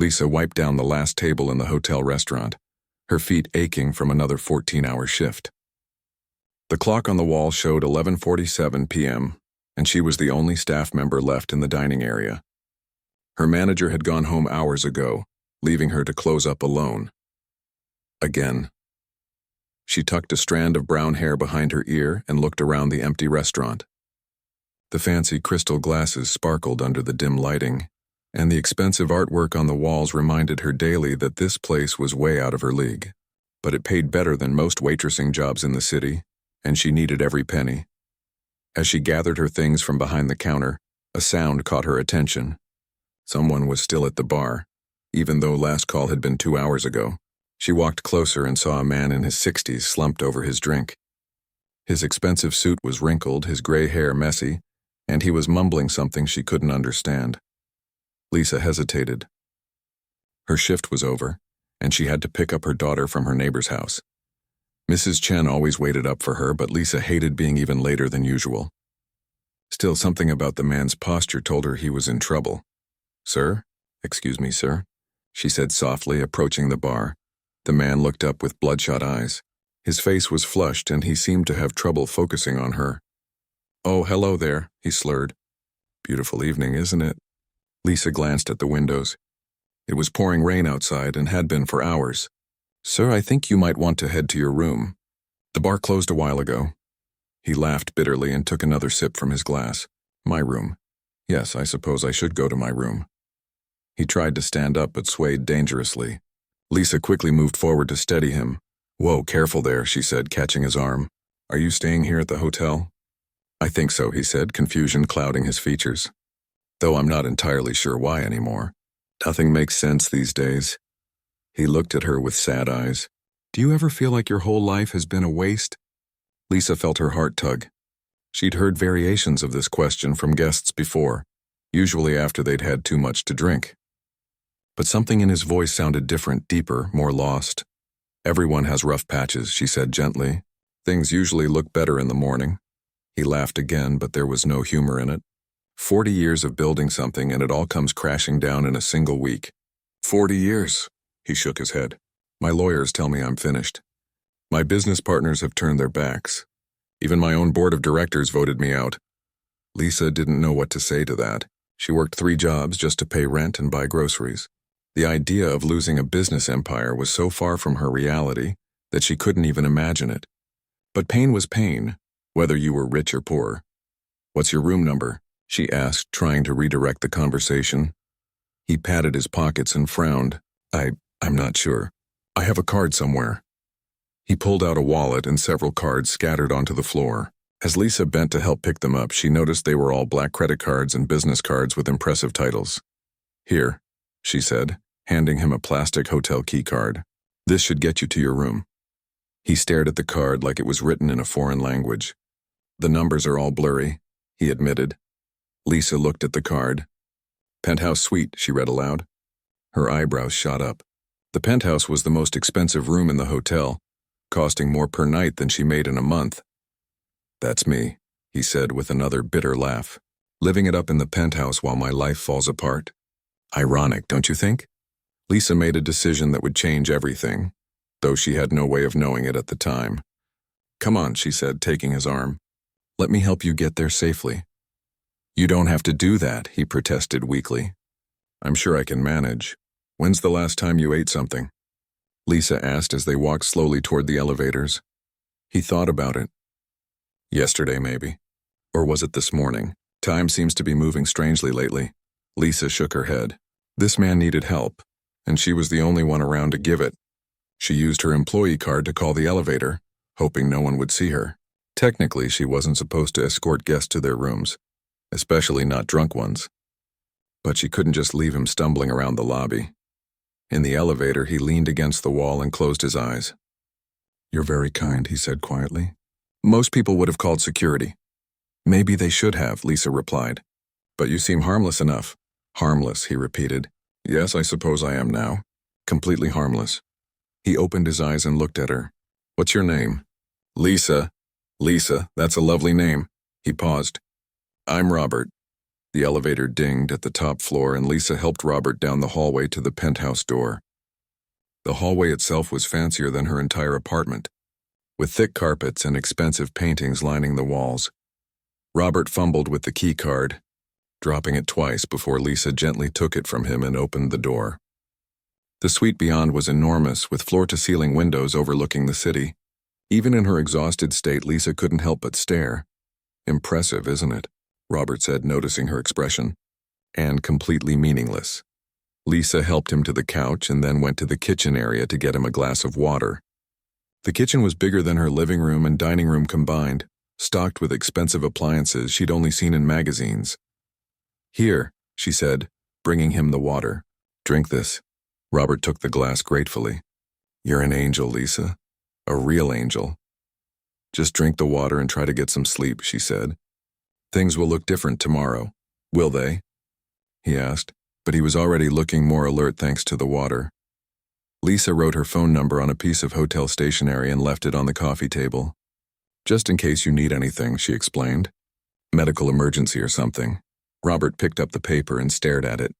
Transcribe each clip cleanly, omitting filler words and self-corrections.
Lisa wiped down the last table in the hotel restaurant, her feet aching from another 14-hour shift. The clock on the wall showed 11:47 p.m., and she was the only staff member left in the dining area. Her manager had gone home hours ago, leaving her to close up alone. Again. She tucked a strand of brown hair behind her ear and looked around the empty restaurant. The fancy crystal glasses sparkled under the dim lighting, and the expensive artwork on the walls reminded her daily that this place was way out of her league. But it paid better than most waitressing jobs in the city, and she needed every penny. As she gathered her things from behind the counter, a sound caught her attention. Someone was still at the bar, even though last call had been 2 hours ago. She walked closer and saw a man in his 60s slumped over his drink. His expensive suit was wrinkled, his gray hair messy, and he was mumbling something she couldn't understand. Lisa hesitated. Her shift was over, and she had to pick up her daughter from her neighbor's house. Mrs. Chen always waited up for her, but Lisa hated being even later than usual. Still, something about the man's posture told her he was in trouble. "Sir? Excuse me, sir," she said softly, approaching the bar. The man looked up with bloodshot eyes. His face was flushed, and he seemed to have trouble focusing on her. "Oh, hello there," he slurred. "Beautiful evening, isn't it?" Lisa glanced at the windows. It was pouring rain outside and had been for hours. "Sir, I think you might want to head to your room. The bar closed a while ago." He laughed bitterly and took another sip from his glass. "My room. Yes, I suppose I should go to my room." He tried to stand up but swayed dangerously. Lisa quickly moved forward to steady him. "Whoa, careful there," she said, catching his arm. "Are you staying here at the hotel?" "I think so," he said, confusion clouding his features. "Though I'm not entirely sure why anymore. Nothing makes sense these days." He looked at her with sad eyes. "Do you ever feel like your whole life has been a waste?" Lisa felt her heart tug. She'd heard variations of this question from guests before, usually after they'd had too much to drink. But something in his voice sounded different, deeper, more lost. "Everyone has rough patches," she said gently. "Things usually look better in the morning." He laughed again, but there was no humor in it. 40 years of building something and it all comes crashing down in a single week. 40 years, he shook his head. "My lawyers tell me I'm finished. My business partners have turned their backs. Even my own board of directors voted me out." Lisa didn't know what to say to that. She worked 3 jobs just to pay rent and buy groceries. The idea of losing a business empire was so far from her reality that she couldn't even imagine it. But pain was pain, whether you were rich or poor. "What's your room number?" she asked, trying to redirect the conversation. He patted his pockets and frowned. I'm not sure. I have a card somewhere." He pulled out a wallet and several cards scattered onto the floor. As Lisa bent to help pick them up, she noticed they were all black credit cards and business cards with impressive titles. "Here," she said, handing him a plastic hotel key card. "This should get you to your room." He stared at the card like it was written in a foreign language. "The numbers are all blurry," he admitted. Lisa looked at the card. "Penthouse suite," she read aloud. Her eyebrows shot up. The penthouse was the most expensive room in the hotel, costing more per night than she made in a month. "That's me," he said with another bitter laugh. "Living it up in the penthouse while my life falls apart. Ironic, don't you think?" Lisa made a decision that would change everything, though she had no way of knowing it at the time. "Come on," she said, taking his arm. "Let me help you get there safely." "You don't have to do that," he protested weakly. "I'm sure I can manage. When's the last time you ate something?" Lisa asked as they walked slowly toward the elevators. He thought about it. "Yesterday, maybe. Or was it this morning? Time seems to be moving strangely lately." Lisa shook her head. This man needed help, and she was the only one around to give it. She used her employee card to call the elevator, hoping no one would see her. Technically, she wasn't supposed to escort guests to their rooms, especially not drunk ones. But she couldn't just leave him stumbling around the lobby. In the elevator, he leaned against the wall and closed his eyes. "You're very kind," he said quietly. "Most people would have called security." "Maybe they should have," Lisa replied. "But you seem harmless enough." "Harmless," he repeated. "Yes, I suppose I am now. Completely harmless." He opened his eyes and looked at her. "What's your name?" "Lisa." "Lisa, that's a lovely name." He paused. "I'm Robert." The elevator dinged at the top floor and Lisa helped Robert down the hallway to the penthouse door. The hallway itself was fancier than her entire apartment, with thick carpets and expensive paintings lining the walls. Robert fumbled with the key card, dropping it twice before Lisa gently took it from him and opened the door. The suite beyond was enormous, with floor-to-ceiling windows overlooking the city. Even in her exhausted state, Lisa couldn't help but stare. "Impressive, isn't it?" Robert said, noticing her expression. "And completely meaningless." Lisa helped him to the couch and then went to the kitchen area to get him a glass of water. The kitchen was bigger than her living room and dining room combined, stocked with expensive appliances she'd only seen in magazines. "Here," she said, bringing him the water. "Drink this." Robert took the glass gratefully. "You're an angel, Lisa. A real angel." "Just drink the water and try to get some sleep," she said. "Things will look different tomorrow. Will they?" he asked, but he was already looking more alert thanks to the water. Lisa wrote her phone number on a piece of hotel stationery and left it on the coffee table. "Just in case you need anything," she explained. "Medical emergency or something." Robert picked up the paper and stared at it.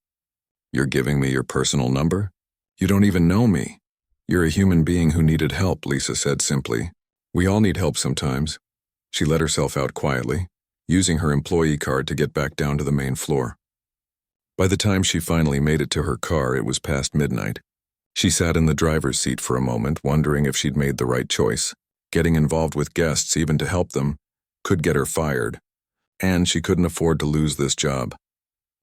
"You're giving me your personal number? You don't even know me." "You're a human being who needed help," Lisa said simply. "We all need help sometimes." She let herself out quietly, using her employee card to get back down to the main floor. By the time she finally made it to her car, it was past midnight. She sat in the driver's seat for a moment, wondering if she'd made the right choice. Getting involved with guests, even to help them, could get her fired, and she couldn't afford to lose this job.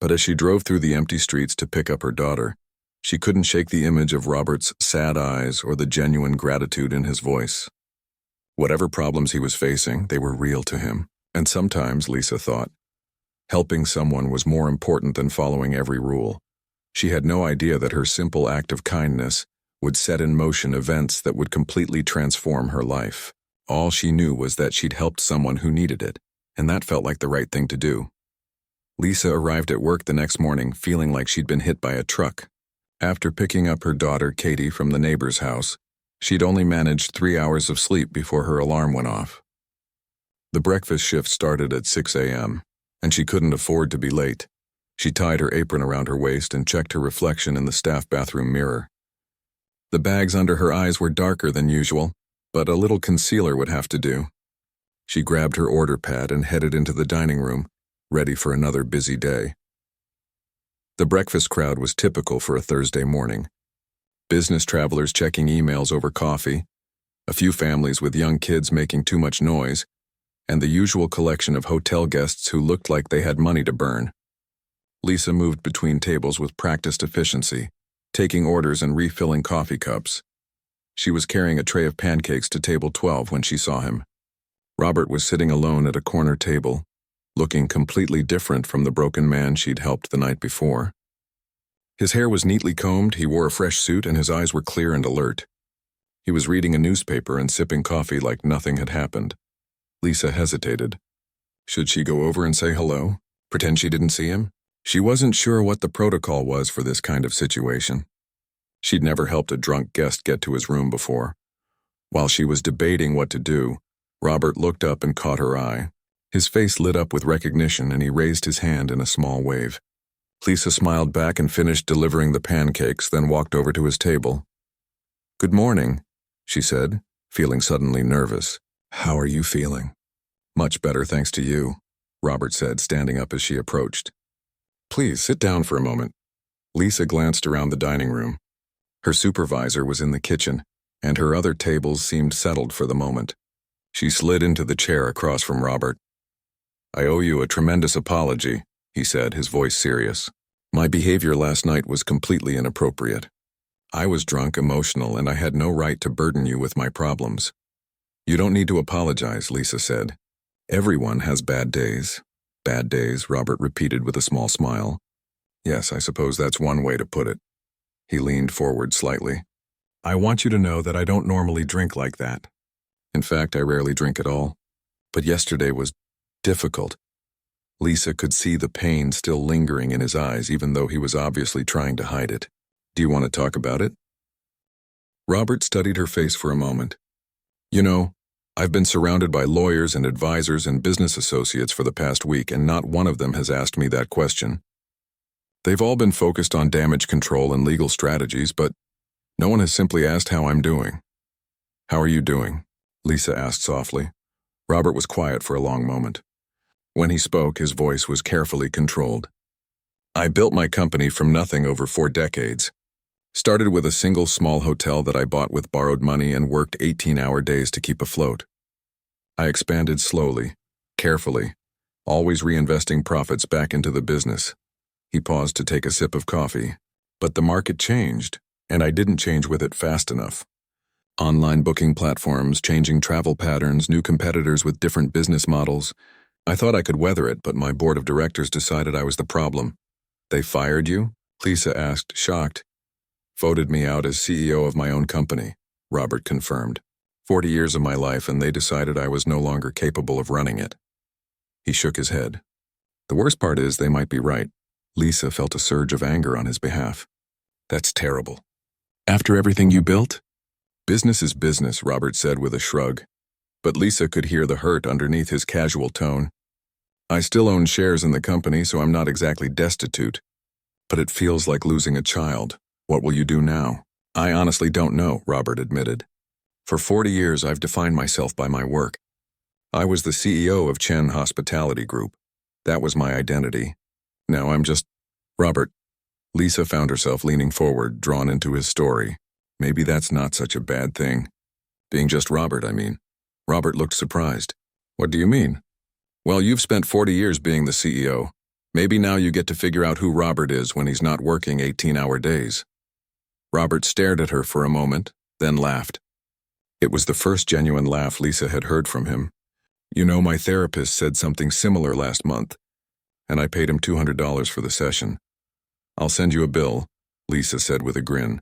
But as she drove through the empty streets to pick up her daughter, she couldn't shake the image of Robert's sad eyes or the genuine gratitude in his voice. Whatever problems he was facing, they were real to him, and sometimes, Lisa thought, helping someone was more important than following every rule. She had no idea that her simple act of kindness would set in motion events that would completely transform her life. All she knew was that she'd helped someone who needed it, and that felt like the right thing to do. Lisa arrived at work the next morning feeling like she'd been hit by a truck. After picking up her daughter, Katie, from the neighbor's house, she'd only managed 3 hours of sleep before her alarm went off. The breakfast shift started at 6 a.m., and she couldn't afford to be late. She tied her apron around her waist and checked her reflection in the staff bathroom mirror. The bags under her eyes were darker than usual, but a little concealer would have to do. She grabbed her order pad and headed into the dining room, ready for another busy day. The breakfast crowd was typical for a Thursday morning. Business travelers checking emails over coffee, a few families with young kids making too much noise, and the usual collection of hotel guests who looked like they had money to burn. Lisa moved between tables with practiced efficiency, taking orders and refilling coffee cups. She was carrying a tray of pancakes to table 12 when she saw him. Robert was sitting alone at a corner table, looking completely different from the broken man she'd helped the night before. His hair was neatly combed, he wore a fresh suit, and his eyes were clear and alert. He was reading a newspaper and sipping coffee like nothing had happened. Lisa hesitated. Should she go over and say hello? Pretend she didn't see him? She wasn't sure what the protocol was for this kind of situation. She'd never helped a drunk guest get to his room before. While she was debating what to do, Robert looked up and caught her eye. His face lit up with recognition and he raised his hand in a small wave. Lisa smiled back and finished delivering the pancakes, then walked over to his table. "Good morning," she said, feeling suddenly nervous. "How are you feeling?" "Much better, thanks to you," Robert said, standing up as she approached. "Please, sit down for a moment." Lisa glanced around the dining room. Her supervisor was in the kitchen, and her other tables seemed settled for the moment. She slid into the chair across from Robert. "I owe you a tremendous apology," he said, his voice serious. "My behavior last night was completely inappropriate. I was drunk, emotional, and I had no right to burden you with my problems." "You don't need to apologize," Lisa said. "Everyone has bad days." "Bad days," Robert repeated with a small smile. "Yes, I suppose that's one way to put it." He leaned forward slightly. "I want you to know that I don't normally drink like that. In fact, I rarely drink at all. But yesterday was difficult." Lisa could see the pain still lingering in his eyes, even though he was obviously trying to hide it. "Do you want to talk about it?" Robert studied her face for a moment. "You know, I've been surrounded by lawyers and advisors and business associates for the past week, and not one of them has asked me that question. They've all been focused on damage control and legal strategies, but no one has simply asked how I'm doing. How are you doing? Lisa asked softly. Robert was quiet for a long moment. When he spoke, his voice was carefully controlled. I built my company from nothing over 4 decades. Started with a single small hotel that I bought with borrowed money and worked 18-hour days to keep afloat. I expanded slowly, carefully, always reinvesting profits back into the business. He paused to take a sip of coffee. But the market changed, and I didn't change with it fast enough. Online booking platforms, changing travel patterns, new competitors with different business models. I thought I could weather it, but my board of directors decided I was the problem. They fired you? Lisa asked, shocked. Voted me out as CEO of my own company, Robert confirmed. 40 years of my life, and they decided I was no longer capable of running it. He shook his head. The worst part is they might be right. Lisa felt a surge of anger on his behalf. That's terrible. After everything you built? Business is business, Robert said with a shrug. But Lisa could hear the hurt underneath his casual tone. I still own shares in the company, so I'm not exactly destitute. But it feels like losing a child. What will you do now? I honestly don't know, Robert admitted. For 40 years, I've defined myself by my work. I was the CEO of Chen Hospitality Group. That was my identity. Now I'm just... Robert. Lisa found herself leaning forward, drawn into his story. Maybe that's not such a bad thing. Being just Robert, I mean. Robert looked surprised. What do you mean? Well, you've spent 40 years being the CEO. Maybe now you get to figure out who Robert is when he's not working 18-hour days. Robert stared at her for a moment, then laughed. It was the first genuine laugh Lisa had heard from him. You know, my therapist said something similar last month, and I paid him $200 for the session. I'll send you a bill, Lisa said with a grin.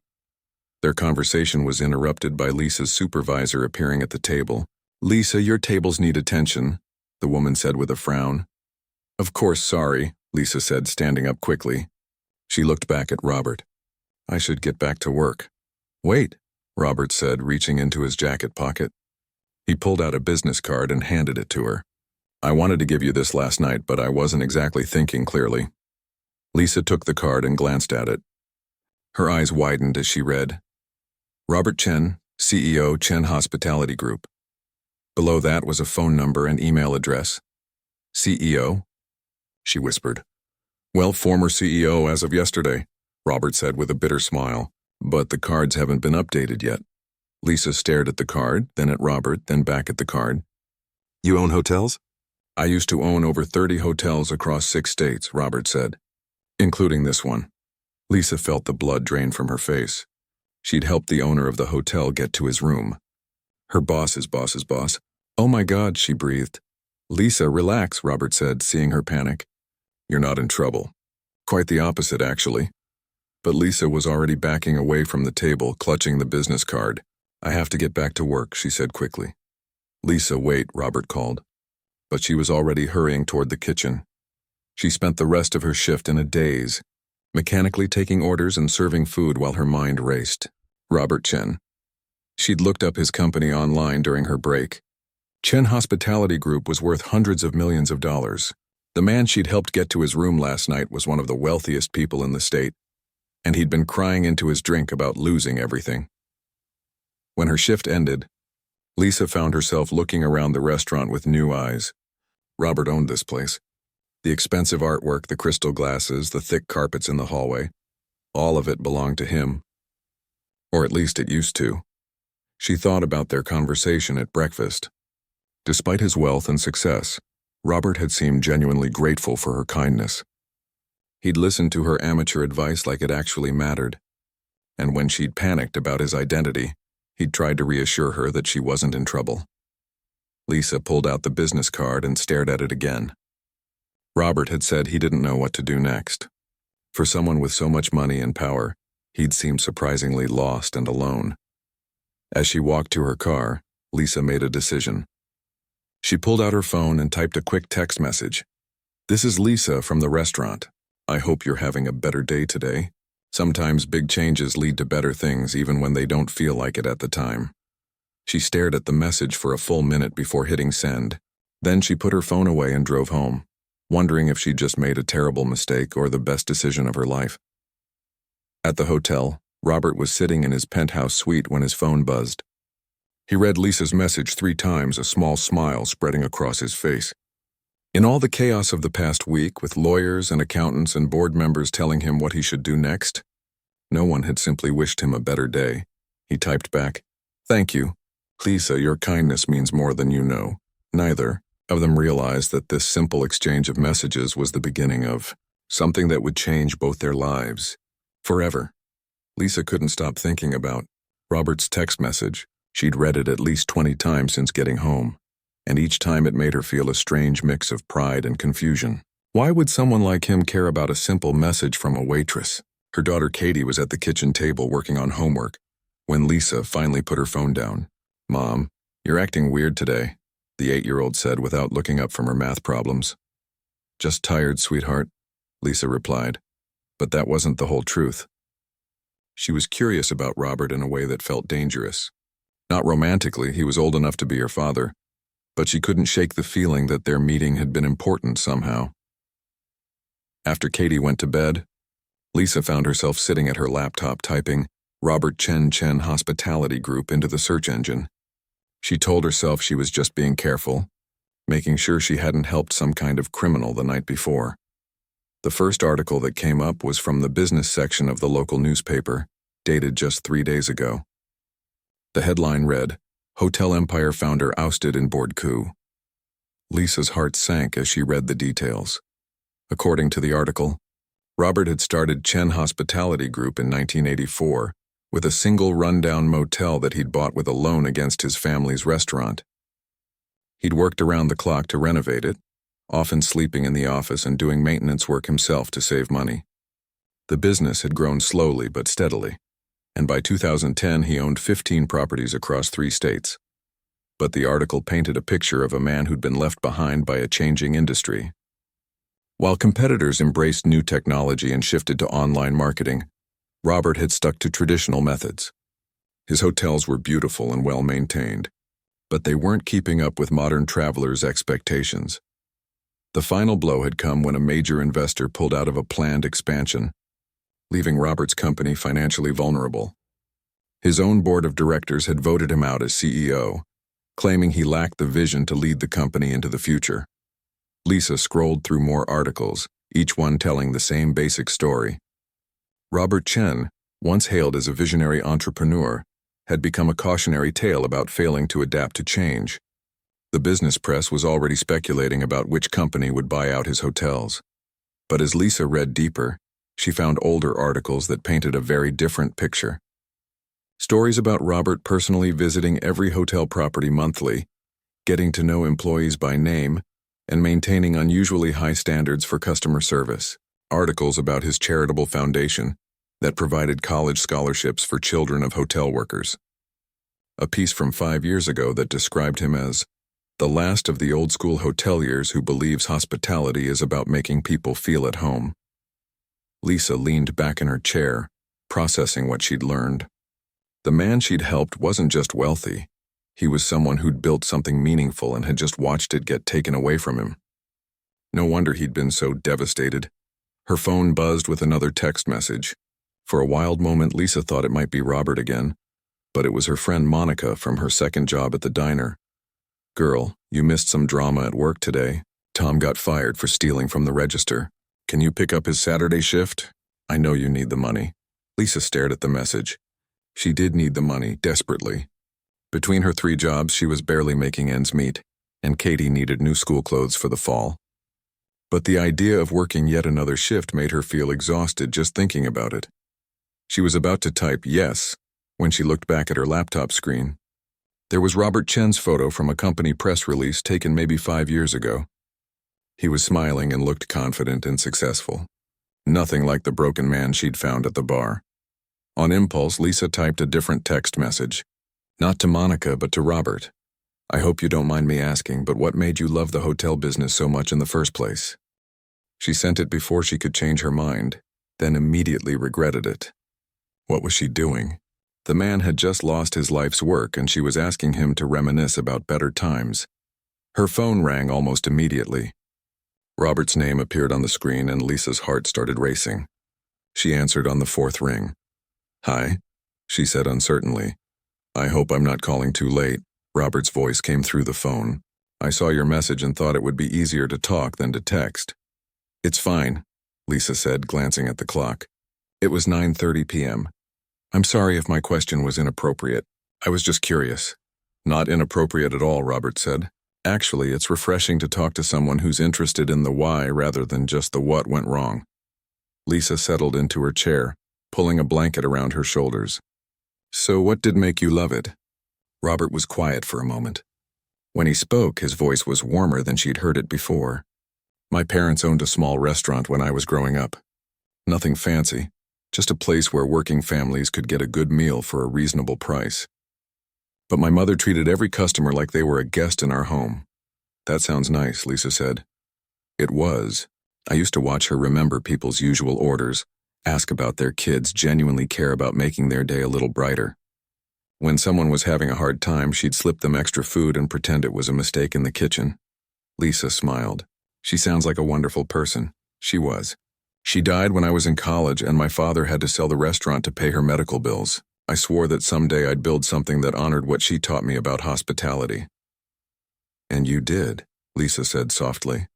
Their conversation was interrupted by Lisa's supervisor appearing at the table. Lisa, your tables need attention, the woman said with a frown. Of course, sorry, Lisa said, standing up quickly. She looked back at Robert. I should get back to work. Wait, Robert said, reaching into his jacket pocket. He pulled out a business card and handed it to her. I wanted to give you this last night, but I wasn't exactly thinking clearly. Lisa took the card and glanced at it. Her eyes widened as she read, Robert Chen, CEO, Chen Hospitality Group. Below that was a phone number and email address. CEO? She whispered. Well, former CEO as of yesterday, Robert said with a bitter smile, but the cards haven't been updated yet. Lisa stared at the card, then at Robert, then back at the card. You own hotels? I used to own over 30 hotels across 6 states, Robert said, including this one. Lisa felt the blood drain from her face. She'd helped the owner of the hotel get to his room. Her boss's boss's boss. Oh my God, she breathed. Lisa, relax, Robert said, seeing her panic. You're not in trouble. Quite the opposite, actually. But Lisa was already backing away from the table, clutching the business card. I have to get back to work, she said quickly. Lisa, wait, Robert called. But she was already hurrying toward the kitchen. She spent the rest of her shift in a daze, mechanically taking orders and serving food while her mind raced. Robert Chen. She'd looked up his company online during her break. Chen Hospitality Group was worth hundreds of millions of dollars. The man she'd helped get to his room last night was one of the wealthiest people in the state, and he'd been crying into his drink about losing everything. When her shift ended, Lisa found herself looking around the restaurant with new eyes. Robert owned this place. The expensive artwork, the crystal glasses, the thick carpets in the hallway, all of it belonged to him. Or at least it used to. She thought about their conversation at breakfast. Despite his wealth and success, Robert had seemed genuinely grateful for her kindness. He'd listened to her amateur advice like it actually mattered. And when she'd panicked about his identity, he'd tried to reassure her that she wasn't in trouble. Lisa pulled out the business card and stared at it again. Robert had said he didn't know what to do next. For someone with so much money and power, he'd seemed surprisingly lost and alone. As she walked to her car, Lisa made a decision. She pulled out her phone and typed a quick text message. This is Lisa from the restaurant. I hope you're having a better day today. Sometimes big changes lead to better things even when they don't feel like it at the time. She stared at the message for a full minute before hitting send. Then she put her phone away and drove home, wondering if she'd just made a terrible mistake or the best decision of her life. At the hotel, Robert was sitting in his penthouse suite when his phone buzzed. He read Lisa's message 3 times, a small smile spreading across his face. In all the chaos of the past week, with lawyers and accountants and board members telling him what he should do next, no one had simply wished him a better day. He typed back, "Thank you. Lisa, your kindness means more than you know." Neither of them realized that this simple exchange of messages was the beginning of something that would change both their lives forever. Lisa couldn't stop thinking about Robert's text message. She'd read it at least 20 times since getting home, and each time it made her feel a strange mix of pride and confusion. Why would someone like him care about a simple message from a waitress? Her daughter Katie was at the kitchen table working on homework when Lisa finally put her phone down. "Mom, you're acting weird today," the 8-year-old said without looking up from her math problems. "Just tired, sweetheart," Lisa replied. But that wasn't the whole truth. She was curious about Robert in a way that felt dangerous. Not romantically, he was old enough to be her father, but she couldn't shake the feeling that their meeting had been important somehow. After Katie went to bed, Lisa found herself sitting at her laptop typing Robert Chen Hospitality Group into the search engine. She told herself she was just being careful, making sure she hadn't helped some kind of criminal the night before. The first article that came up was from the business section of the local newspaper, dated just 3 days ago. The headline read, "Hotel Empire Founder Ousted in Board Coup." Lisa's heart sank as she read the details. According to the article, Robert had started Chen Hospitality Group in 1984 with a single rundown motel that he'd bought with a loan against his family's restaurant. He'd worked around the clock to renovate it, often sleeping in the office and doing maintenance work himself to save money. The business had grown slowly but steadily, and by 2010 he owned 15 properties across 3 states. But the article painted a picture of a man who'd been left behind by a changing industry. While competitors embraced new technology and shifted to online marketing, Robert had stuck to traditional methods. His hotels were beautiful and well-maintained, but they weren't keeping up with modern travelers' expectations. The final blow had come when a major investor pulled out of a planned expansion, leaving Robert's company financially vulnerable. His own board of directors had voted him out as CEO, claiming he lacked the vision to lead the company into the future. Lisa scrolled through more articles, each one telling the same basic story. Robert Chen, once hailed as a visionary entrepreneur, had become a cautionary tale about failing to adapt to change. The business press was already speculating about which company would buy out his hotels. But as Lisa read deeper, she found older articles that painted a very different picture. Stories about Robert personally visiting every hotel property monthly, getting to know employees by name, and maintaining unusually high standards for customer service. Articles about his charitable foundation that provided college scholarships for children of hotel workers. A piece from 5 years ago that described him as the last of the old-school hoteliers who believes hospitality is about making people feel at home. Lisa leaned back in her chair, processing what she'd learned. The man she'd helped wasn't just wealthy. He was someone who'd built something meaningful and had just watched it get taken away from him. No wonder he'd been so devastated. Her phone buzzed with another text message. For a wild moment, Lisa thought it might be Robert again, but it was her friend Monica from her second job at the diner. "Girl, you missed some drama at work today. Tom got fired for stealing from the register. Can you pick up his Saturday shift? I know you need the money." Lisa stared at the message. She did need the money, desperately. Between her 3 jobs, she was barely making ends meet, and Katie needed new school clothes for the fall. But the idea of working yet another shift made her feel exhausted just thinking about it. She was about to type yes when she looked back at her laptop screen. There was Robert Chen's photo from a company press release taken maybe 5 years ago. He was smiling and looked confident and successful. Nothing like the broken man she'd found at the bar. On impulse, Lisa typed a different text message. Not to Monica, but to Robert. "I hope you don't mind me asking, but what made you love the hotel business so much in the first place?" She sent it before she could change her mind, then immediately regretted it. What was she doing? The man had just lost his life's work and she was asking him to reminisce about better times. Her phone rang almost immediately. Robert's name appeared on the screen and Lisa's heart started racing. She answered on the fourth ring. "Hi," she said uncertainly. "I hope I'm not calling too late." Robert's voice came through the phone. "I saw your message and thought it would be easier to talk than to text." "It's fine," Lisa said, glancing at the clock. It was 9:30 p.m. "I'm sorry if my question was inappropriate. I was just curious." "Not inappropriate at all," Robert said. "Actually, it's refreshing to talk to someone who's interested in the why rather than just the what went wrong." Lisa settled into her chair, pulling a blanket around her shoulders. "So what did make you love it?" Robert was quiet for a moment. When he spoke, his voice was warmer than she'd heard it before. "My parents owned a small restaurant when I was growing up. Nothing fancy, just a place where working families could get a good meal for a reasonable price. But my mother treated every customer like they were a guest in our home." "That sounds nice," Lisa said. It was. I used to watch her remember people's usual orders, ask about their kids, genuinely care about making their day a little brighter. When someone was having a hard time, she'd slip them extra food and pretend it was a mistake in the kitchen. Lisa smiled. "She sounds like a wonderful person." She was. "She died when I was in college and my father had to sell the restaurant to pay her medical bills. I swore that someday I'd build something that honored what she taught me about hospitality." "And you did," Lisa said softly.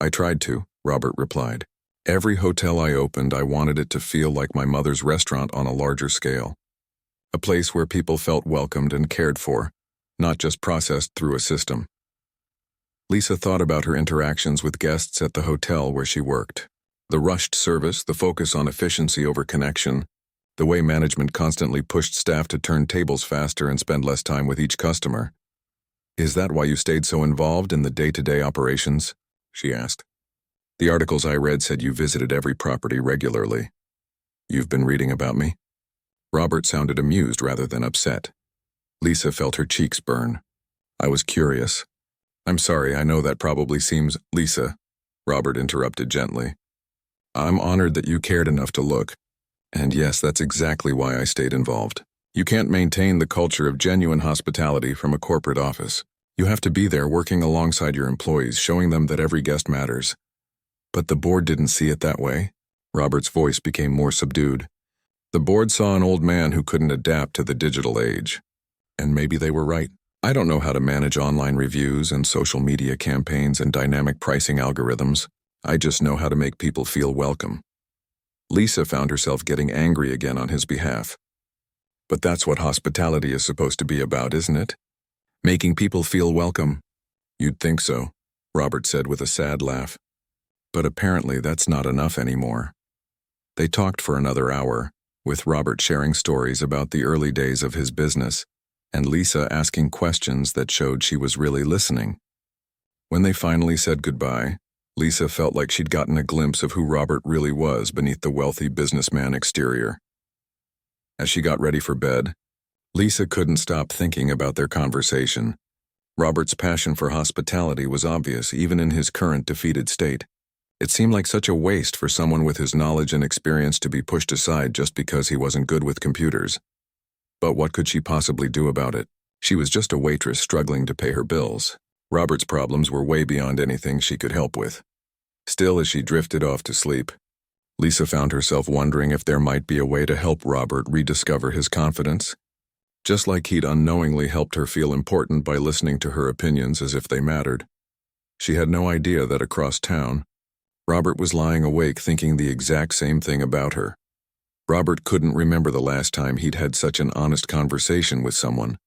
"I tried to," Robert replied. "Every hotel I opened, I wanted it to feel like my mother's restaurant on a larger scale. A place where people felt welcomed and cared for, not just processed through a system." Lisa thought about her interactions with guests at the hotel where she worked. The rushed service, the focus on efficiency over connection, the way management constantly pushed staff to turn tables faster and spend less time with each customer. "Is that why you stayed so involved in the day-to-day operations?" she asked. "The articles I read said you visited every property regularly." "You've been reading about me?" Robert sounded amused rather than upset. Lisa felt her cheeks burn. "I was curious." "I'm sorry, I know that probably seems—" "Lisa," Robert interrupted gently. "I'm honored that you cared enough to look. And yes, that's exactly why I stayed involved. You can't maintain the culture of genuine hospitality from a corporate office. You have to be there working alongside your employees, showing them that every guest matters." "But the board didn't see it that way." Robert's voice became more subdued. "The board saw an old man who couldn't adapt to the digital age. And maybe they were right. I don't know how to manage online reviews and social media campaigns and dynamic pricing algorithms. I just know how to make people feel welcome." Lisa found herself getting angry again on his behalf. "But that's what hospitality is supposed to be about, isn't it? Making people feel welcome." "You'd think so," Robert said with a sad laugh. "But apparently that's not enough anymore." They talked for another hour, with Robert sharing stories about the early days of his business, and Lisa asking questions that showed she was really listening. When they finally said goodbye, Lisa felt like she'd gotten a glimpse of who Robert really was beneath the wealthy businessman exterior. As she got ready for bed, Lisa couldn't stop thinking about their conversation. Robert's passion for hospitality was obvious even in his current defeated state. It seemed like such a waste for someone with his knowledge and experience to be pushed aside just because he wasn't good with computers. But what could she possibly do about it? She was just a waitress struggling to pay her bills. Robert's problems were way beyond anything she could help with. Still, as she drifted off to sleep, Lisa found herself wondering if there might be a way to help Robert rediscover his confidence, just like he'd unknowingly helped her feel important by listening to her opinions as if they mattered. She had no idea that across town, Robert was lying awake thinking the exact same thing about her. Robert couldn't remember the last time he'd had such an honest conversation with someone.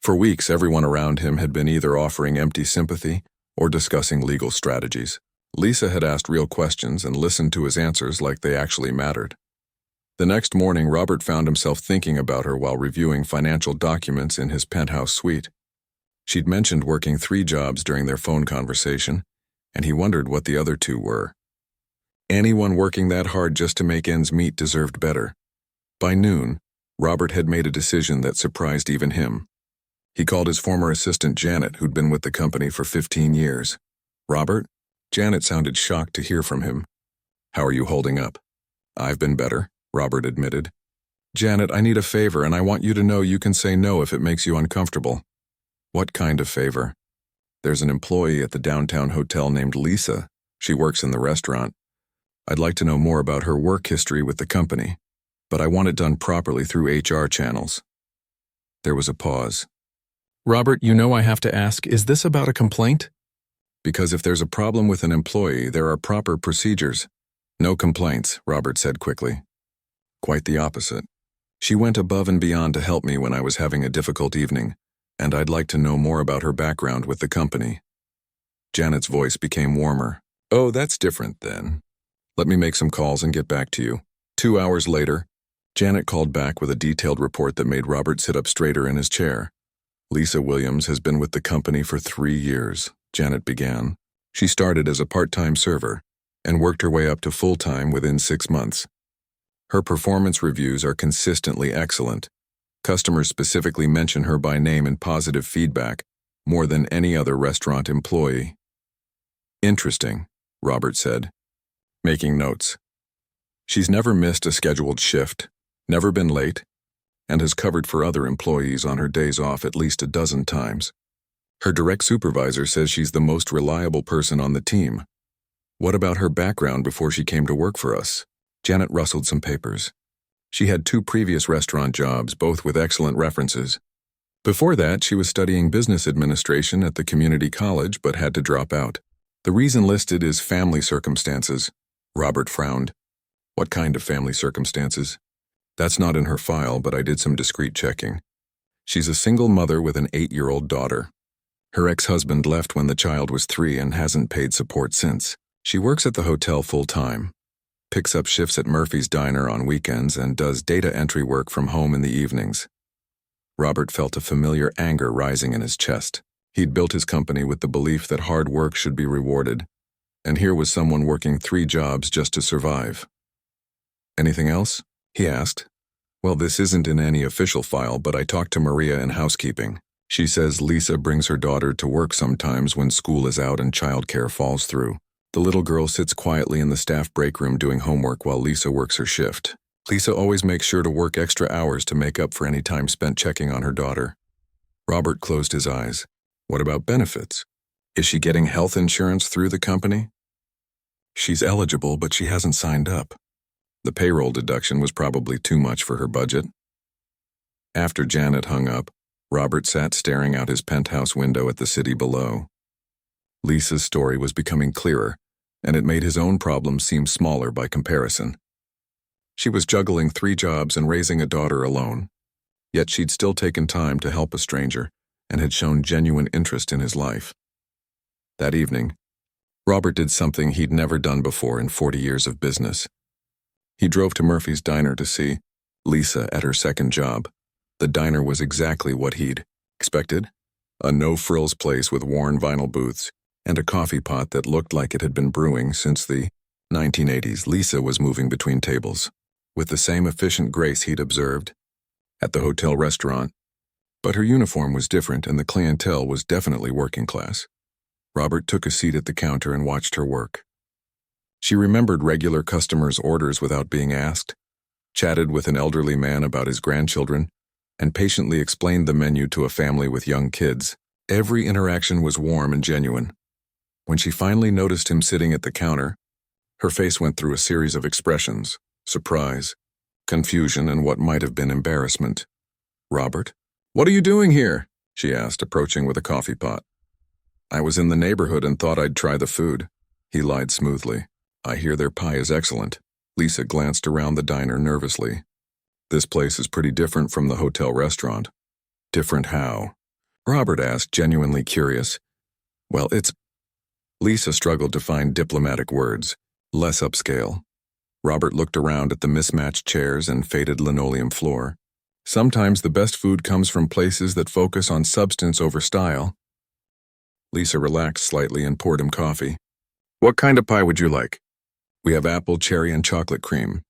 For weeks, everyone around him had been either offering empty sympathy or discussing legal strategies. Lisa had asked real questions and listened to his answers like they actually mattered. The next morning, Robert found himself thinking about her while reviewing financial documents in his penthouse suite. She'd mentioned working 3 jobs during their phone conversation, and he wondered what the other 2 were. Anyone working that hard just to make ends meet deserved better. By noon, Robert had made a decision that surprised even him. He called his former assistant Janet, who'd been with the company for 15 years. "Robert?" Janet sounded shocked to hear from him. "How are you holding up?" "I've been better," Robert admitted. Janet, I need a favor, and I want you to know you can say no if it makes you uncomfortable. What kind of favor? There's an employee at the downtown hotel named Lisa. She works in the restaurant. I'd like to know more about her work history with the company, but I want it done properly through HR channels. There was a pause. Robert, you know I have to ask, is this about a complaint? Because if there's a problem with an employee, there are proper procedures. No complaints, Robert said quickly. Quite the opposite. She went above and beyond to help me when I was having a difficult evening, and I'd like to know more about her background with the company. Janet's voice became warmer. Oh, that's different then. Let me make some calls and get back to you. 2 hours later, Janet called back with a detailed report that made Robert sit up straighter in his chair. Lisa Williams has been with the company for 3 years, Janet began. She started as a part-time server and worked her way up to full-time within 6 months. Her performance reviews are consistently excellent. Customers specifically mention her by name in positive feedback, more than any other restaurant employee. Interesting, Robert said, making notes. She's never missed a scheduled shift, never been late, and has covered for other employees on her days off at least a dozen times. Her direct supervisor says she's the most reliable person on the team. What about her background before she came to work for us? Janet rustled some papers. She had 2 previous restaurant jobs, both with excellent references. Before that, she was studying business administration at the community college but had to drop out. The reason listed is family circumstances. Robert frowned. What kind of family circumstances? That's not in her file, but I did some discreet checking. She's a single mother with an 8-year-old daughter. Her ex-husband left when the child was 3 and hasn't paid support since. She works at the hotel full-time, picks up shifts at Murphy's Diner on weekends, and does data entry work from home in the evenings. Robert felt a familiar anger rising in his chest. He'd built his company with the belief that hard work should be rewarded, and here was someone working 3 jobs just to survive. Anything else? He asked. Well, this isn't in any official file, but I talked to Maria in housekeeping. She says Lisa brings her daughter to work sometimes when school is out and childcare falls through. The little girl sits quietly in the staff break room doing homework while Lisa works her shift. Lisa always makes sure to work extra hours to make up for any time spent checking on her daughter. Robert closed his eyes. What about benefits? Is she getting health insurance through the company? She's eligible, but she hasn't signed up. The payroll deduction was probably too much for her budget. After Janet hung up, Robert sat staring out his penthouse window at the city below. Lisa's story was becoming clearer, and it made his own problems seem smaller by comparison. She was juggling 3 jobs and raising a daughter alone, yet she'd still taken time to help a stranger and had shown genuine interest in his life. That evening, Robert did something he'd never done before in 40 years of business. He drove to Murphy's Diner to see Lisa at her second job. The diner was exactly what he'd expected, a no-frills place with worn vinyl booths and a coffee pot that looked like it had been brewing since the 1980s. Lisa was moving between tables, with the same efficient grace he'd observed at the hotel restaurant, but her uniform was different and the clientele was definitely working class. Robert took a seat at the counter and watched her work. She remembered regular customers' orders without being asked, chatted with an elderly man about his grandchildren, and patiently explained the menu to a family with young kids. Every interaction was warm and genuine. When she finally noticed him sitting at the counter, her face went through a series of expressions: surprise, confusion, and what might have been embarrassment. "Robert, what are you doing here?" she asked, approaching with a coffee pot. "I was in the neighborhood and thought I'd try the food," he lied smoothly. "I hear their pie is excellent." Lisa glanced around the diner nervously. "This place is pretty different from the hotel restaurant." "Different how?" Robert asked, genuinely curious. "Well, it's—" Lisa struggled to find diplomatic words. "Less upscale." Robert looked around at the mismatched chairs and faded linoleum floor. "Sometimes the best food comes from places that focus on substance over style." Lisa relaxed slightly and poured him coffee. "What kind of pie would you like?" "We have apple, cherry, and chocolate cream."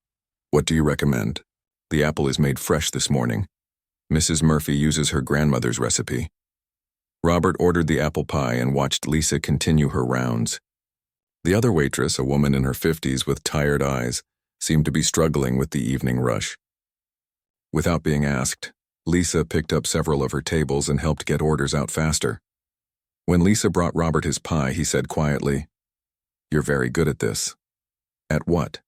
"What do you recommend?" "The apple is made fresh this morning. Mrs. Murphy uses her grandmother's recipe." Robert ordered the apple pie and watched Lisa continue her rounds. The other waitress, a woman in her 50s with tired eyes, seemed to be struggling with the evening rush. Without being asked, Lisa picked up several of her tables and helped get orders out faster. When Lisa brought Robert his pie, he said quietly, "You're very good at this." "At what?"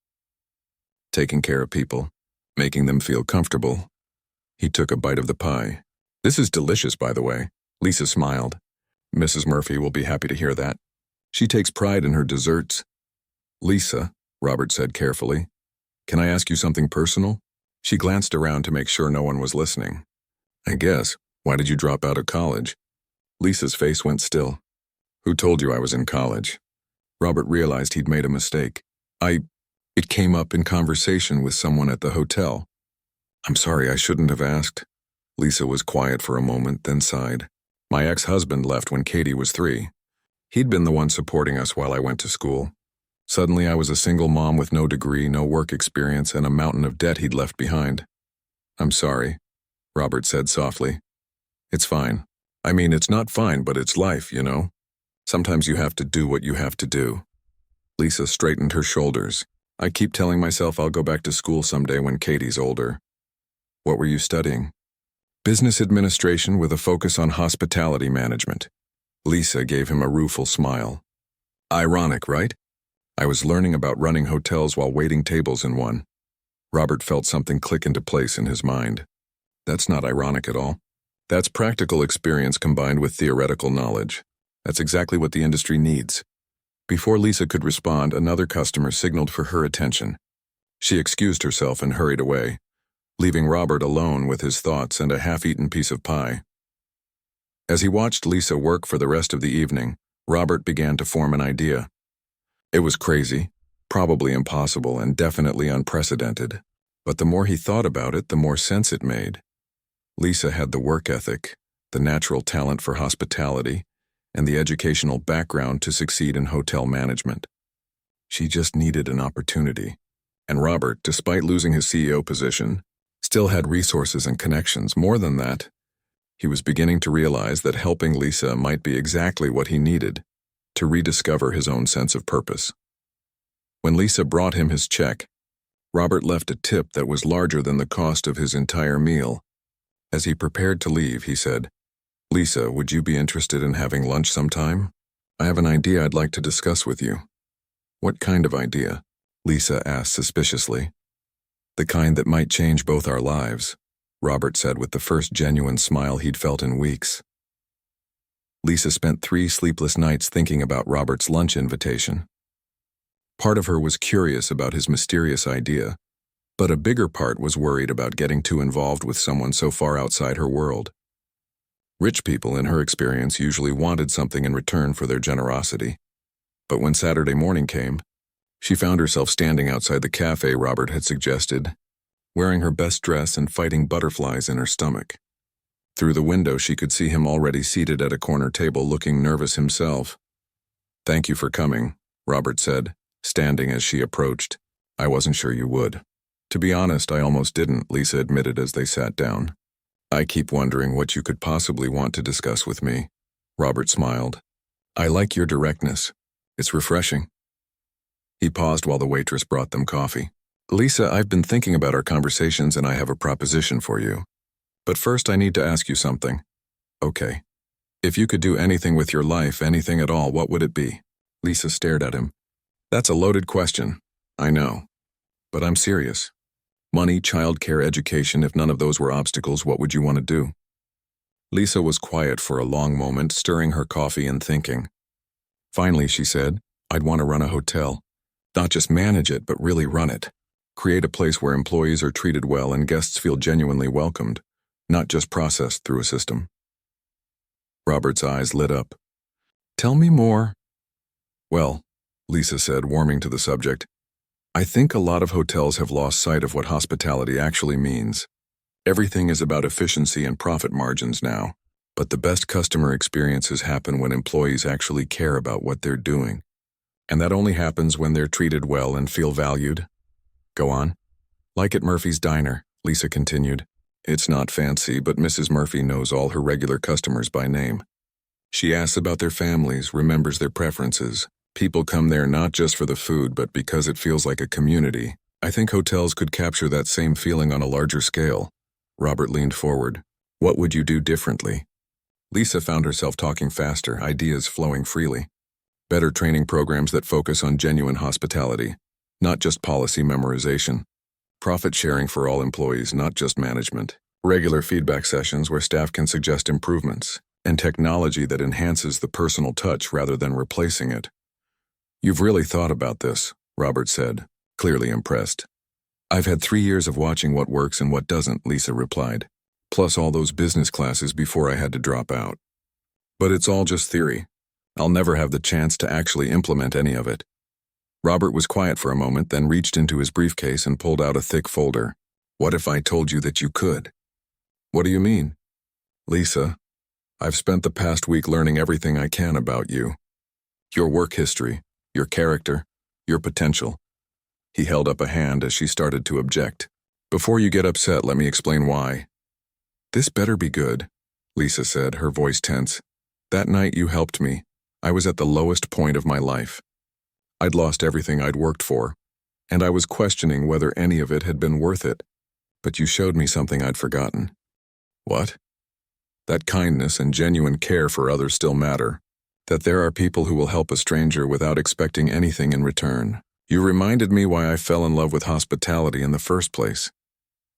"Taking care of people, making them feel comfortable." He took a bite of the pie. "This is delicious, by the way." Lisa smiled. "Mrs. Murphy will be happy to hear that. She takes pride in her desserts." "Lisa," Robert said carefully, "can I ask you something personal?" She glanced around to make sure no one was listening. "I guess. Why did you drop out of college?" Lisa's face went still. "Who told you I was in college?" Robert realized he'd made a mistake. It came up in conversation with someone at the hotel." "I'm sorry, I shouldn't have asked." Lisa was quiet for a moment, then sighed. "My ex-husband left when Katie was 3. He'd been the one supporting us while I went to school. Suddenly I was a single mom with no degree, no work experience, and a mountain of debt he'd left behind." "I'm sorry," Robert said softly. "It's fine. I mean, it's not fine, but it's life, you know? Sometimes you have to do what you have to do." Lisa straightened her shoulders. "I keep telling myself I'll go back to school someday when Katie's older." "What were you studying?" "Business administration with a focus on hospitality management." Lisa gave him a rueful smile. "Ironic, right? I was learning about running hotels while waiting tables in one." Robert felt something click into place in his mind. "That's not ironic at all. That's practical experience combined with theoretical knowledge. That's exactly what the industry needs." Before Lisa could respond, another customer signaled for her attention. She excused herself and hurried away, leaving Robert alone with his thoughts and a half-eaten piece of pie. As he watched Lisa work for the rest of the evening, Robert began to form an idea. It was crazy, probably impossible, and definitely unprecedented. But the more he thought about it, the more sense it made. Lisa had the work ethic, the natural talent for hospitality, and the educational background to succeed in hotel management. She just needed an opportunity. And Robert, despite losing his CEO position, still had resources and connections. More than that, he was beginning to realize that helping Lisa might be exactly what he needed to rediscover his own sense of purpose. When Lisa brought him his check, Robert left a tip that was larger than the cost of his entire meal. As he prepared to leave, he said, "Lisa, would you be interested in having lunch sometime? I have an idea I'd like to discuss with you." "What kind of idea?" Lisa asked suspiciously. "The kind that might change both our lives," Robert said with the first genuine smile he'd felt in weeks. Lisa spent 3 sleepless nights thinking about Robert's lunch invitation. Part of her was curious about his mysterious idea, but a bigger part was worried about getting too involved with someone so far outside her world. Rich people, in her experience, usually wanted something in return for their generosity. But when Saturday morning came, she found herself standing outside the cafe Robert had suggested, wearing her best dress and fighting butterflies in her stomach. Through the window, she could see him already seated at a corner table, looking nervous himself. "Thank you for coming," Robert said, standing as she approached. "I wasn't sure you would." "To be honest, I almost didn't," Lisa admitted as they sat down. "I keep wondering what you could possibly want to discuss with me." Robert smiled. "I like your directness. It's refreshing." He paused while the waitress brought them coffee. "Lisa, I've been thinking about our conversations and I have a proposition for you. But first I need to ask you something." "Okay. If you could do anything with your life, anything at all, what would it be?" Lisa stared at him. "That's a loaded question. I know. But I'm serious. Money, childcare, education, if none of those were obstacles, what would you want to do?" Lisa was quiet for a long moment, stirring her coffee and thinking. Finally, she said, "I'd want to run a hotel. Not just manage it, but really run it. Create a place where employees are treated well and guests feel genuinely welcomed, not just processed through a system." Robert's eyes lit up. "Tell me more." "Well," Lisa said, warming to the subject, "I think a lot of hotels have lost sight of what hospitality actually means. Everything is about efficiency and profit margins now, but the best customer experiences happen when employees actually care about what they're doing. And that only happens when they're treated well and feel valued." "Go on." "Like at Murphy's Diner," Lisa continued. "It's not fancy, but Mrs. Murphy knows all her regular customers by name. She asks about their families, remembers their preferences. People come there not just for the food, but because it feels like a community. I think hotels could capture that same feeling on a larger scale. Robert leaned forward. What would you do differently? Lisa found herself talking faster, ideas flowing freely. Better training programs that focus on genuine hospitality, not just policy memorization. Profit sharing for all employees, not just management. Regular feedback sessions where staff can suggest improvements, and technology that enhances the personal touch rather than replacing it. You've really thought about this, Robert said, clearly impressed. I've had 3 years of watching what works and what doesn't, Lisa replied, plus all those business classes before I had to drop out. But it's all just theory. I'll never have the chance to actually implement any of it. Robert was quiet for a moment, then reached into his briefcase and pulled out a thick folder. What if I told you that you could? What do you mean? Lisa, I've spent the past week learning everything I can about you. Your work history, your character, your potential. He held up a hand as she started to object. Before you get upset, let me explain why. This better be good, Lisa said, her voice tense. That night you helped me. I was at the lowest point of my life. I'd lost everything I'd worked for, and I was questioning whether any of it had been worth it. But you showed me something I'd forgotten. What? That kindness and genuine care for others still matter. That there are people who will help a stranger without expecting anything in return. You reminded me why I fell in love with hospitality in the first place.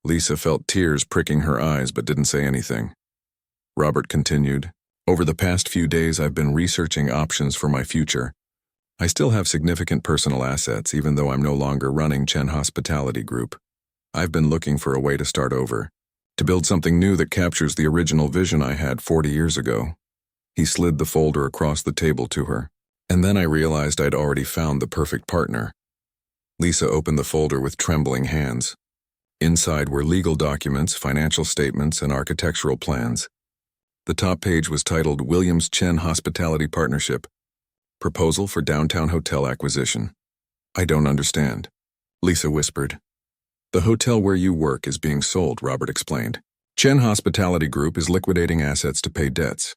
Lisa felt tears pricking her eyes but didn't say anything. Robert continued, over the past few days I've been researching options for my future. I still have significant personal assets even though I'm no longer running Chen Hospitality Group. I've been looking for a way to start over, to build something new that captures the original vision I had 40 years ago. He slid the folder across the table to her, and then I realized I'd already found the perfect partner. Lisa opened the folder with trembling hands. Inside were legal documents, financial statements, and architectural plans. The top page was titled Williams Chen Hospitality Partnership, Proposal for Downtown Hotel Acquisition. I don't understand, Lisa whispered. The hotel where you work is being sold, Robert explained. Chen Hospitality Group is liquidating assets to pay debts.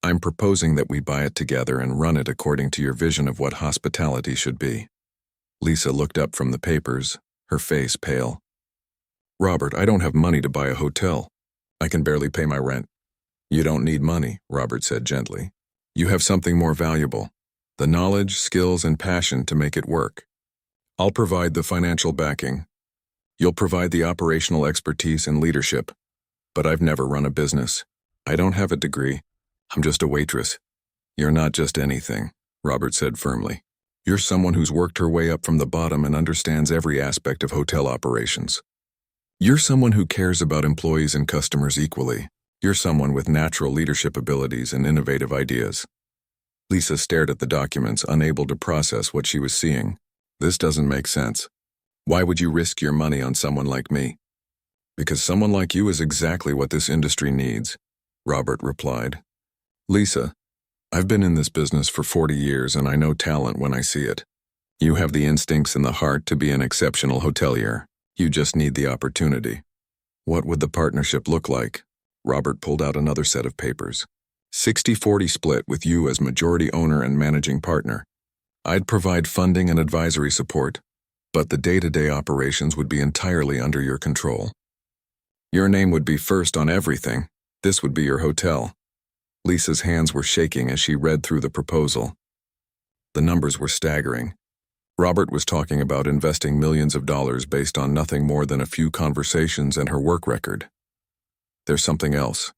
I'm proposing that we buy it together and run it according to your vision of what hospitality should be. Lisa looked up from the papers, her face pale. Robert, I don't have money to buy a hotel. I can barely pay my rent. You don't need money, Robert said gently. You have something more valuable, the knowledge, skills, and passion to make it work. I'll provide the financial backing. You'll provide the operational expertise and leadership. But I've never run a business. I don't have a degree. I'm just a waitress. You're not just anything, Robert said firmly. You're someone who's worked her way up from the bottom and understands every aspect of hotel operations. You're someone who cares about employees and customers equally. You're someone with natural leadership abilities and innovative ideas. Lisa stared at the documents, unable to process what she was seeing. This doesn't make sense. Why would you risk your money on someone like me? Because someone like you is exactly what this industry needs, Robert replied. Lisa, I've been in this business for 40 years and I know talent when I see it. You have the instincts and the heart to be an exceptional hotelier. You just need the opportunity. What would the partnership look like? Robert pulled out another set of papers. 60-40 split with you as majority owner and managing partner. I'd provide funding and advisory support, but the day-to-day operations would be entirely under your control. Your name would be first on everything. This would be your hotel. Lisa's hands were shaking as she read through the proposal. The numbers were staggering. Robert was talking about investing millions of dollars based on nothing more than a few conversations and her work record. There's something else,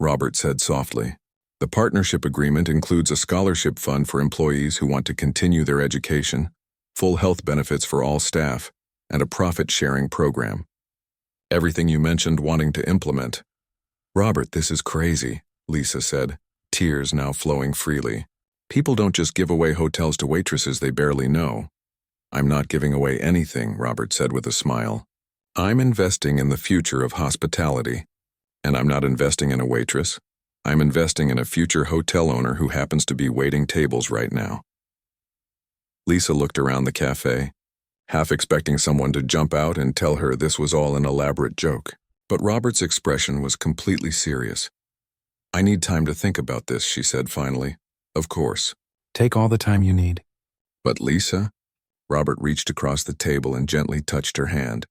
Robert said softly. The partnership agreement includes a scholarship fund for employees who want to continue their education, full health benefits for all staff, and a profit-sharing program. Everything you mentioned wanting to implement. Robert, this is crazy, Lisa said, tears now flowing freely. People don't just give away hotels to waitresses they barely know. I'm not giving away anything, Robert said with a smile. I'm investing in the future of hospitality. And I'm not investing in a waitress. I'm investing in a future hotel owner who happens to be waiting tables right now. Lisa looked around the cafe, half expecting someone to jump out and tell her this was all an elaborate joke. But Robert's expression was completely serious. I need time to think about this, she said finally. Of course. Take all the time you need. But Lisa? Robert reached across the table and gently touched her hand.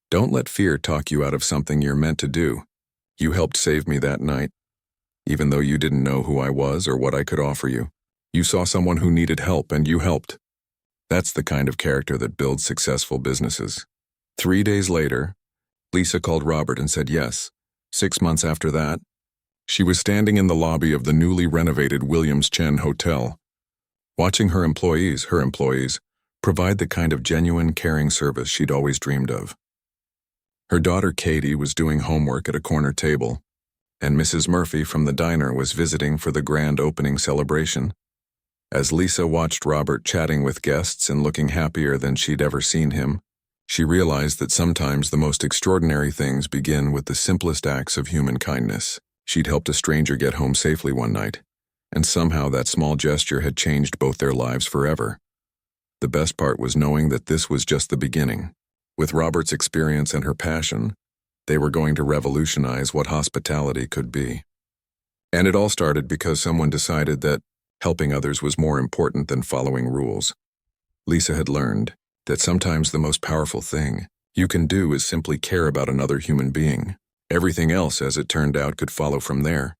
Don't let fear talk you out of something you're meant to do. You helped save me that night, even though you didn't know who I was or what I could offer you. You saw someone who needed help and you helped. That's the kind of character that builds successful businesses. 3 days later, Lisa called Robert and said yes. 6 months after that, she was standing in the lobby of the newly renovated Williams Chen Hotel, watching her employees, provide the kind of genuine, caring service she'd always dreamed of. Her daughter Katie was doing homework at a corner table, and Mrs. Murphy from the diner was visiting for the grand opening celebration. As Lisa watched Robert chatting with guests and looking happier than she'd ever seen him, she realized that sometimes the most extraordinary things begin with the simplest acts of human kindness. She'd helped a stranger get home safely one night, and somehow that small gesture had changed both their lives forever. The best part was knowing that this was just the beginning. With Robert's experience and her passion, they were going to revolutionize what hospitality could be. And it all started because someone decided that helping others was more important than following rules. Lisa had learned that sometimes the most powerful thing you can do is simply care about another human being. Everything else, as it turned out, could follow from there.